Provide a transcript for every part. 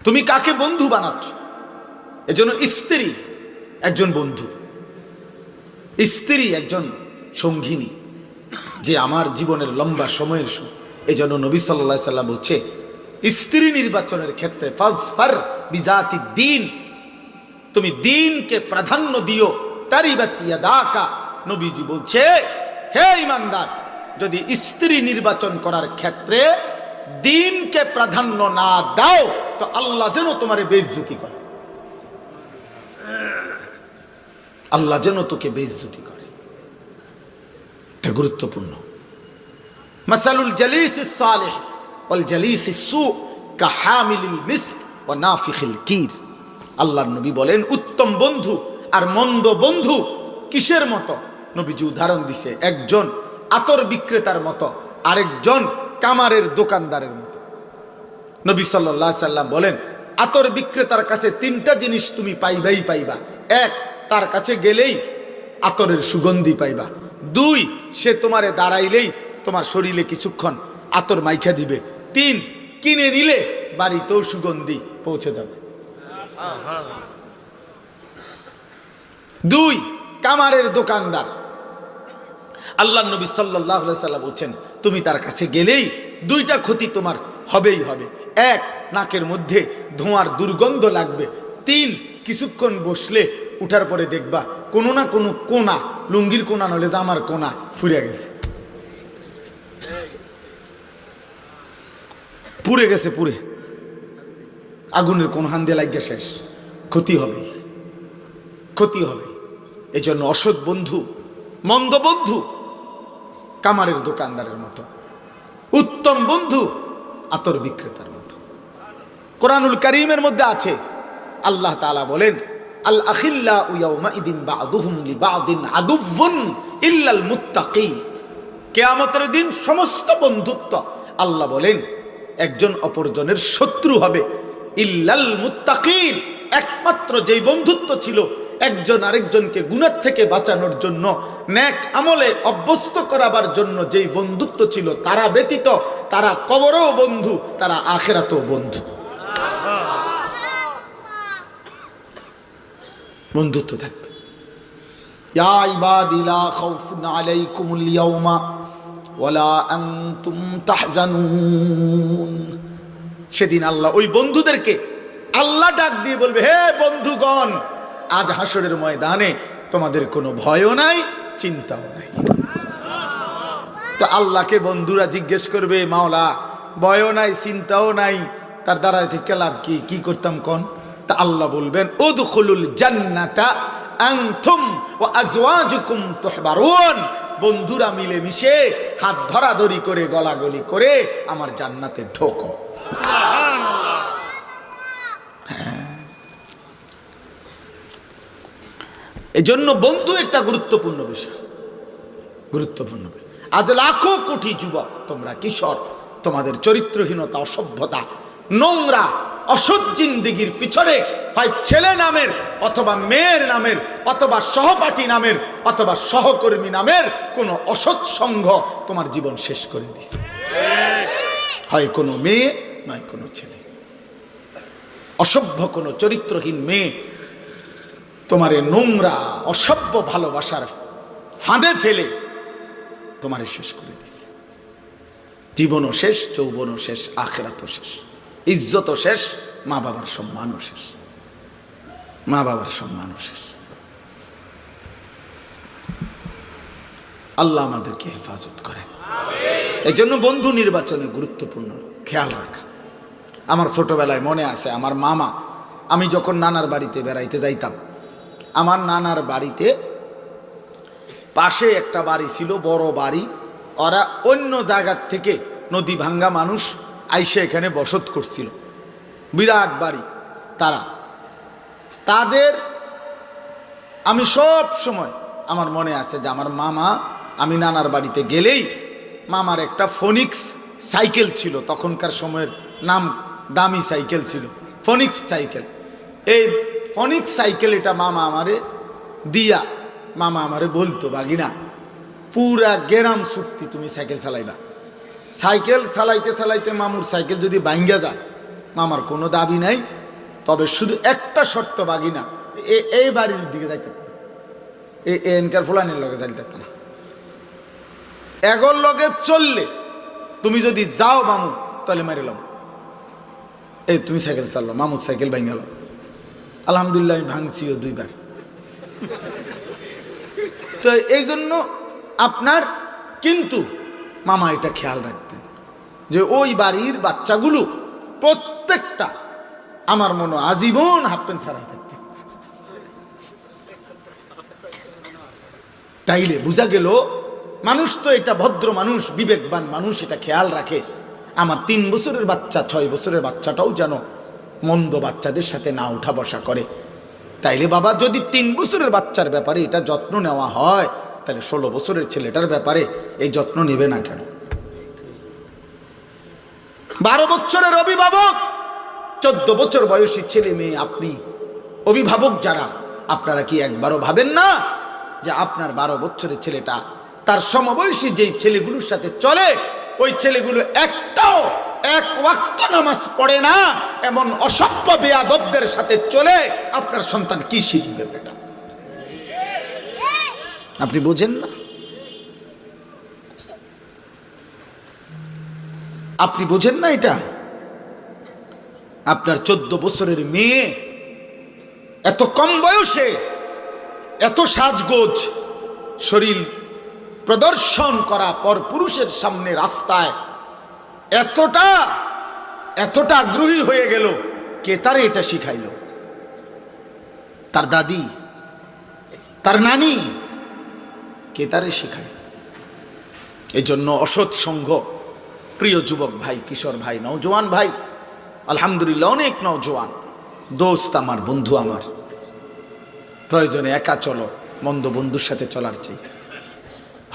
তুমি কাকে বন্ধু বানাচ্ছ? এজন্য স্ত্রী একজন বন্ধু, স্ত্রী একজন সঙ্গিনী, যে আমার জীবনের লম্বা সময়ের এজন্য নবী সাল্লাল্লাহু আলাইহি সাল্লাম বলছে স্ত্রী নির্বাচনের ক্ষেত্রে ফাজফার বিজাতি দ্বীন, তুমি দ্বীনকে প্রাধান্য দিও। তারিবাত ইয়াদাকা, নবীজি বলছে হে ঈমানদার, যদি স্ত্রী নির্বাচন করার ক্ষেত্রে দ্বীনকে প্রাধান্য না দাও তো আল্লাহ যেন তোমারে বেইজ্জতি করে, আল্লাহ যেন তোকে বেইজ্জতি করে। এটা গুরুত্বপূর্ণ। মাসালুল জালিসিস সালিহ ওয়াল জালিসিস সু কাহামিলিল মিস্ক ওয়া নাফিখিল কির। আল্লাহর নবী বলেন উত্তম বন্ধু আর মন্দ বন্ধু কিসের মতো? নবীজি উদাহরণ দিছে একজন আতর বিক্রেতার মতো, আরেকজন কামারের দোকানদারের মতো। নবী সাল্লাল্লাহু আলাইহি সাল্লাম বলেন আতর বিক্রেতার কাছে তিনটা জিনিস তুমি পাইবাই পাইবা। এক, তার কাছে গেলেই আতরের সুগন্ধি পাইবা। দুই, সে তোমারে দাঁড়াইলেই তোমার শরীরে কিছুক্ষণ আতর মাইখা দিবে। তিন, কিনে নিলে বাড়িতেও সুগন্ধি পৌঁছে যাবে। দুই, কামারের দোকানদার। আল্লাহ নবী সাল্লাল্লাহু আলাইহি সাল্লাম বলছেন তুমি তার কাছে গেলেই দুইটা ক্ষতি তোমার হবেই হবে। এক, নাকের মধ্যে ধোঁয়ার দুর্গন্ধ লাগবে। তিন, কিছুক্ষণ বসলে উঠার পরে দেখবা কোনো না কোনো কোনা, লুঙ্গির কোনা নলে জামার কোনা ফুরিয়ে গেছে, পুড়ে গেছে, পুড়ে আগুনের কোন হান দিয়ে লাগিয়ে শেষ। ক্ষতি হবে, ক্ষতি হবে। এই জন্য অসৎ বন্ধু, মন্দ বন্ধু কামারের দোকানদারের মতো, উত্তম বন্ধু আতর বিক্রেতার মতো। কোরআনুল কারীমের মধ্যে আছে আল্লাহ তাআলা বলেন আল আখিল্লাউ ইয়াউমাইদিন বা'দুহুম লিবা'দিন আদুউন ইল্লাল মুত্তাকিন। কিয়ামতের দিন সমস্ত বন্ধুত্ব আল্লাহ বলেন একজন অপরজনের শত্রু হবে, ইল্লাল মুত্তাকিন, একমাত্র যেই বন্ধুত্ব ছিল একজন আরেকজনকে গুনাহ থেকে বাঁচানোর জন্য, নেক আমলে অভ্যস্ত করাবার জন্য যেই বন্ধুত্ব ছিল তারা ব্যতীত তারা কবরেও বন্ধু, তারা আখিরাতেও বন্ধু। বন্ধুত্ব থাকবে। ইয়া ইবাদি লা খাউফুন আলাইকুমুল ইয়াওমা ওয়ালা আনতুম তাহজানুন। সেদিন আল্লাহ ওই বন্ধুদেরকে আল্লাহ ডাক দিয়ে বলবে হে বন্ধুগণ, আজ হাসরের ময়দানে তোমাদের কোনো ভয়ও নাই, চিন্তাও নাই। তো আল্লাহকে বন্ধুরা জিজ্ঞেস করবে মাওলা ভয়ও নাই, চিন্তাও নাই, তার দ্বারা থেকে লাভ কি? কি করতাম কোন? তা আল্লাহ বলবেন উদখুলুল জান্নাতা আনতুম ওয়া আজওয়াজুকুম তুহবারুন। বন্ধুরা মিলে মিশে হাত ধরাধরি করে গলাগলি করে আমার জান্নাতে ঢোকো। সুবহানাল্লাহ। এজন্য বন্ধু একটা গুরুত্বপূর্ণ বিষয়, গুরুত্বপূর্ণ বিষয়। আজ লাখো কোটি যুবক, তোমরা কিশোর, তোমাদের চরিত্রহীনতা, অসভ্যতা, নোংরা অসৎ জিন্দেগির পিছনে হয় ছেলে নামের অথবা মেয়ের নামের অথবা সহপাঠী নামের অথবা সহকর্মী নামের কোনো অসৎ সংঘ তোমার জীবন শেষ করে দিছে। হয় কোনো মেয়ে নয় কোনো ছেলে, অসভ্য কোনো চরিত্রহীন মেয়ে তোমারে নোংরা অসভ্য ভালোবাসার ফাঁদে ফেলে তোমারে শেষ করে দিছে। জীবনও শেষ, যৌবনও শেষ, আখিরাতও শেষ, ইজ্জতও শেষ, মা বাবার সম্মানও শেষ, মা বাবার সম্মানও শেষ। আল্লাহ আমাদেরকে হেফাজত করেন। এই জন্য বন্ধু নির্বাচনে গুরুত্বপূর্ণ খেয়াল রাখা। আমার ছোটবেলায় মনে আছে আমার মামা, আমি যখন নানার বাড়িতে বেড়াইতে যাইতাম, আমার নানার বাড়িতে পাশে একটা বাড়ি ছিল, বড় বাড়ি। ওরা অন্য জায়গার থেকে নদী ভাঙ্গা মানুষ আইসে এখানে বসত করছিল, বিরাট বাড়ি। তাদের আমি সব সময় আমার মনে আছে যে আমার মামা, আমি নানার বাড়িতে গেলেই মামার একটা ফোনিক্স সাইকেল ছিল, তখনকার সময়ের নাম দামি সাইকেল ছিল, ফোনিক্স সাইকেল। এই ফোনিক্স সাইকেল এটা মামা আমারে দিয়া, মামা আমারে বলতো বাগিনা পুরা গেরাম চুক্তি তুমি সাইকেল চালাইবা। সাইকেল চালাইতে চালাইতে মামুর সাইকেল যদি ভাঙ্গা যায়, মামার কোনো দাবি নাই, তবে শুধু একটা শর্ত বাগিনা, এই বাড়ির দিকে যাইতে এনকার ফুলানির লগে যাইতে না, এগোর লগে চললে তুমি যদি যাও মামু তাহলে মারিলাম। এই তুমি সাইকেল চাললো, মামুর সাইকেল ভেঙে গেল, আলহামদুলিল্লাহ আমি ভাঙছিও 2 বার। তো এই জন্য আপনার কিন্তু মামা এটা খেয়াল রাখতেন যে ওই বাড়ির বাচ্চাগুলো প্রত্যেকটা আমার মনে আজীবন হাফ প্যান্ট ছাড়া থাকতে। তাইলে বোঝা গেল মানুষ তো এটা ভদ্র মানুষ, বিবেকবান মানুষ, এটা খেয়াল রাখে আমার 3 বছরের বাচ্চা 6 বছরের বাচ্চাটাও যেন মন্দ বাচ্চাদের সাথে না উঠা বসা করে। তাইলে বাবা যদি 3 বছরের বাচ্চার ব্যাপারে এটা যত্ন নেওয়া হয়, তাহলে 16 বছরের ছেলেটার ব্যাপারে এই যত্ন নেবে না কেন? 12 বছরের অভিভাবক, 14 বছর বয়সী ছেলে মেয়ে, আপনি অভিভাবক যারা, আপনারা কি একবারও ভাবেন না যে আপনার 12 বছরের ছেলেটা তার সমবয়সী যেই ছেলেগুলোর সাথে চলে, ওই ছেলেগুলো একটাও 1 ওয়াক্ত নামাজ পড়ে না এমন অসভ্য বেয়াদবদের সাথে চলে, আপনার সন্তান কি শিখবে? বেটা আপনি বোঝেন না? আপনি বোঝেন না এটা? আপনার 14 বছরের মেয়ে এত কম বয়সে এত সাজগোজ শরীর প্রদর্শন করা পর পুরুষের সামনে রাস্তায় এতটা আগ্রহী হয়ে গেল, কে তারে এটা শিখাইল? তার দাদি, তার নানি, কে তারে শিখায়? এই জন্য অসৎ সঙ্গ, প্রিয় যুবক ভাই, কিশোর ভাই, নওজোয়ান ভাই, আলহামদুলিল্লাহ অনেক নওজোয়ান দোস্ত আমার, বন্ধু আমার, প্রয়োজনে একা চলো মন্দ বন্ধুর সাথে চলার চাইতে।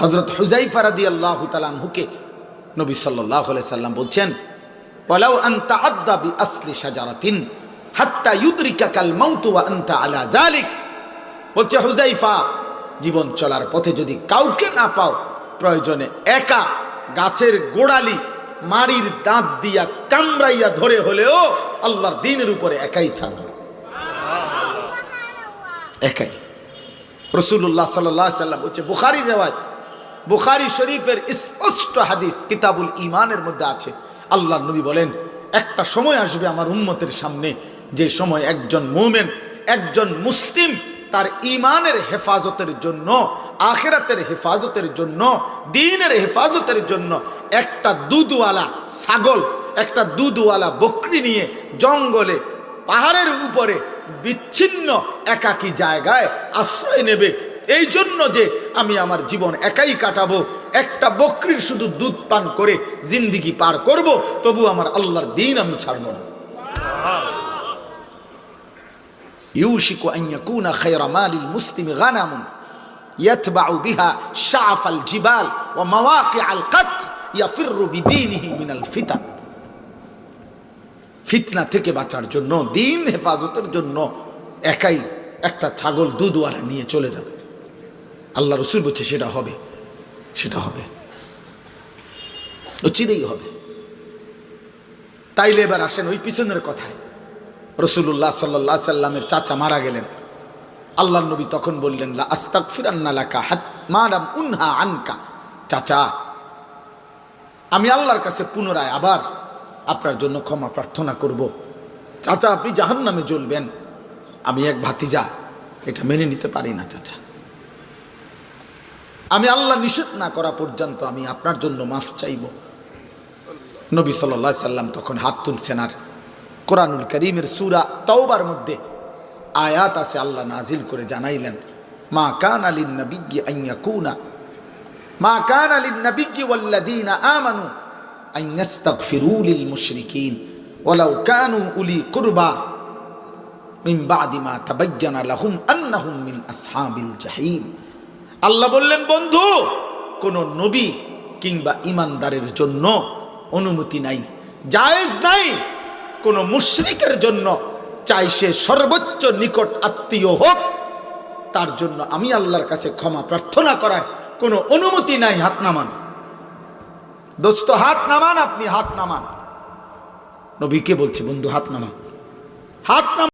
হযরত হুযায়ফা রাদিয়াল্লাহু তাআলা আনহুকে নবী সাল্লাল্লাহু আলাইহি সাল্লাম বলছেন, ওয়ালাউ আনতা আদা বিআসলি শাজারাতিন হাত্তা ইউদরিকাকাল মাউত ওয়া আনতা আলা যালিক। বলছে হুযায়ফা, জীবন চলার পথে যদি কাউকে না পাও, প্রয়োজনে একা গাছের গোড়ালি মারির দাঁত দিয়া কামড়াইয়া ধরে হলেও আল্লাহর দ্বীনের উপরে একাই থাকবে, একাই। রাসূলুল্লাহ সাল্লাল্লাহু আলাইহি সাল্লাম বলছে, বুখারী রিওয়ায়াত, বুখারী শরীফের স্পষ্ট হাদিস কিতাবুল ঈমানের মধ্যে আছে, আল্লাহর নবী বলেন, একটা সময় আসবে আমার উম্মতের সামনে, যে সময় একজন মুমিন, একজন মুসলিম তার ঈমানের হেফাজতের জন্য, আখিরাতের হেফাজতের জন্য, দ্বীনের হেফাজতের জন্য একটা দুধওয়ালা ছাগল, একটা দুধওয়ালা বকরি নিয়ে জঙ্গলে পাহাড়ের উপরে বিচ্ছিন্ন একাকী জায়গায় আশ্রয় নেবে, এই জন্য যে আমি আমার জীবন একাই কাটাবো, একটা বকরির শুধু দুধ পান করে জিন্দিগি পার করব, তবু আমার আল্লাহর দ্বীন আমি ছাড়ব না। ইউশিকু আন ইয়াকুনা খায়রা মালিল মুসলিমি গানামুন ইয়াতবাউ বিহা শাআফাল জিবাল ওয়া মাওয়াকিআল কাত ইয়াফিরু বিদীনিহি মিনাল ফিতান। ফিতনা থেকে বাঁচার জন্য, দ্বীন হেফাজতের জন্য একাই একটা ছাগল দুধওয়ালা নিয়ে চলে যাবে। আল্লাহ রাসূল বলছে সেটা হবে, সেটা হবে, চিরেই হবে। তাইলে এবার আসেন ওই পিছনের কথায়। রাসূলুল্লাহ সাল্লাল্লাহু আলাইহি সাল্লামের চাচা মারা গেলেন, আল্লাহর নবী তখন বললেন, লা আস্তাগফিরান্না লাকা মা লাম উনহা আনকা। চাচা, আমি আল্লাহর কাছে পুনরায় আবার আপনার জন্য ক্ষমা প্রার্থনা করব। চাচা, আপনি জাহান্নামে জ্বলবেন, আমি এক ভাতিজা এটা মেনে নিতে পারি না চাচা। আমি আল্লাহ নিষেধ না করা পর্যন্ত আমি আপনার জন্য মাফ চাইব। নবী সাল্লাল্লাহু আলাইহি সাল্লাম তখন হাত তুলছেন, আর কোরআনুল কারীমের সূরা তাওবার মধ্যে আয়াত আছে, আল্লাহ নাজিল করে জানাইলেন, মা কানা লিন নাবিয়্যি আন ইয়াকুনা মা কানা লিন নাবিয়্যি ওয়াল্লাযীনা আমানু আন ইস্তাগফিরু লিল মুশরিকিন ওয়ালাউ কানু উলি কুরবা মিন বাদি মা তাবায়্যানা লাহুম আন্নাহুম মিন আসহাবিল জাহিম। আল্লাহ বললেন, বন্ধু, কোন নবী কিংবা ঈমানদারের জন্য অনুমতি নাই, জায়েজ নাই কোন মুশরিকের জন্য, চাই সে সর্বোচ্চ নিকট আত্মীয় হোক, তার জন্য আমি আল্লাহর কাছে ক্ষমা প্রার্থনা করার কোনো অনুমতি নাই। হাত নামান দোস্ত, হাত নামান, আপনি হাত নামান। নবীকে বলছে, বন্ধু হাত নামা, হাত